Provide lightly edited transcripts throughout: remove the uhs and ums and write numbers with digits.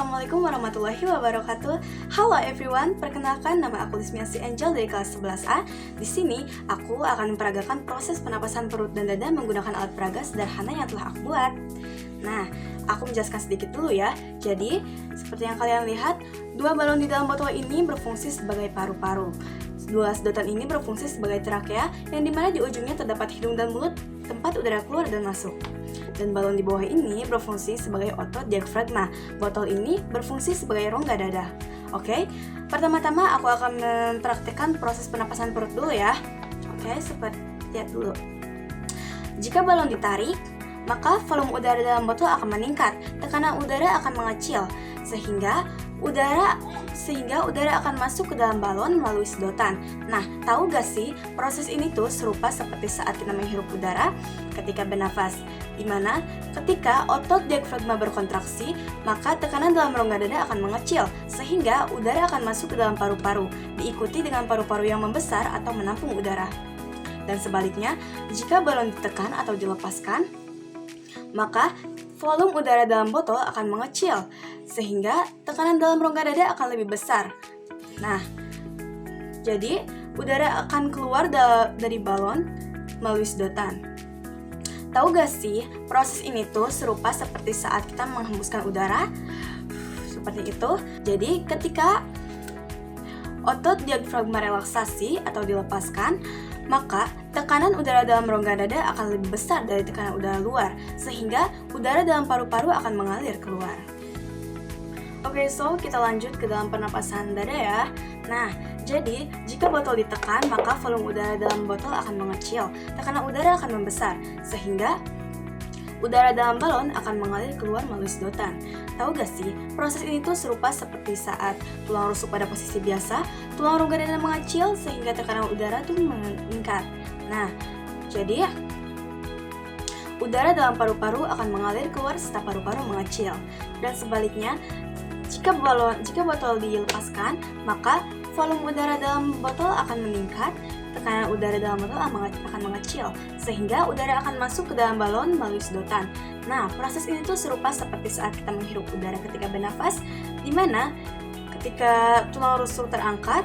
Assalamualaikum warahmatullahi wabarakatuh. Halo everyone, perkenalkan nama aku Lismiasi Angel dari kelas 11A. Di sini aku akan memperagakan proses penapasan perut dan dada menggunakan alat peraga sederhana yang telah aku buat. Nah, aku menjelaskan sedikit dulu ya. Jadi, seperti yang kalian lihat, dua balon di dalam botol ini berfungsi sebagai paru-paru. Dua sedotan ini berfungsi sebagai trakea, yang dimana di ujungnya terdapat hidung dan mulut, tempat udara keluar dan masuk. Dan balon di bawah ini berfungsi sebagai otot diafragma. Botol ini berfungsi sebagai rongga dada. Oke, pertama-tama aku akan mempraktikkan proses penapasan perut dulu ya. Oke, seperti lihat dulu. Jika balon ditarik, maka volume udara dalam botol akan meningkat, tekanan udara akan mengecil, sehingga udara akan masuk ke dalam balon melalui sedotan. Nah, tahu gak sih, proses ini tuh serupa seperti saat kita menghirup udara ketika bernafas, dimana ketika otot diafragma berkontraksi, maka tekanan dalam rongga dada akan mengecil, sehingga udara akan masuk ke dalam paru-paru, diikuti dengan paru-paru yang membesar atau menampung udara. Dan sebaliknya, jika balon ditekan atau dilepaskan, maka volume udara dalam botol akan mengecil, sehingga tekanan dalam rongga dada akan lebih besar. Nah, jadi udara akan keluar dari balon melalui sedotan. Tahu gak sih, proses ini tuh serupa seperti saat kita menghembuskan udara, seperti itu. Jadi ketika otot diafragma relaksasi atau dilepaskan, maka tekanan udara dalam rongga dada akan lebih besar dari tekanan udara luar, sehingga udara dalam paru-paru akan mengalir keluar. Oke, so kita lanjut ke dalam pernapasan dada ya. Nah, jadi jika botol ditekan, maka volume udara dalam botol akan mengecil, tekanan udara akan membesar, sehingga udara dalam balon akan mengalir keluar melalui sedotan. Tahu gak sih, proses ini tuh serupa seperti saat tulang rusuk pada posisi biasa, tulang rongga dada mengecil sehingga tekanan udara tuh meningkat. Nah, jadi udara dalam paru-paru akan mengalir keluar serta paru-paru mengecil. Dan sebaliknya, jika botol dilepaskan, maka volume udara dalam botol akan meningkat, tekanan udara dalam botol akan mengecil, sehingga udara akan masuk ke dalam balon melalui sedotan. Nah, proses ini tuh serupa seperti saat kita menghirup udara ketika bernafas, di mana ketika tulang rusuk terangkat,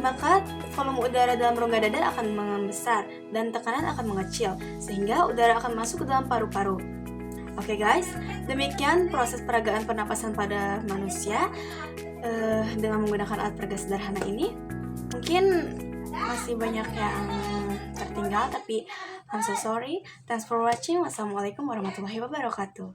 maka volume udara dalam rongga dada akan membesar dan tekanan akan mengecil, sehingga udara akan masuk ke dalam paru-paru. Oke guys, demikian proses peragaan pernapasan pada manusia dengan menggunakan alat peraga sederhana ini. Mungkin masih banyak yang tertinggal, tapi I'm so sorry. Thanks for watching. Wassalamualaikum warahmatullahi wabarakatuh.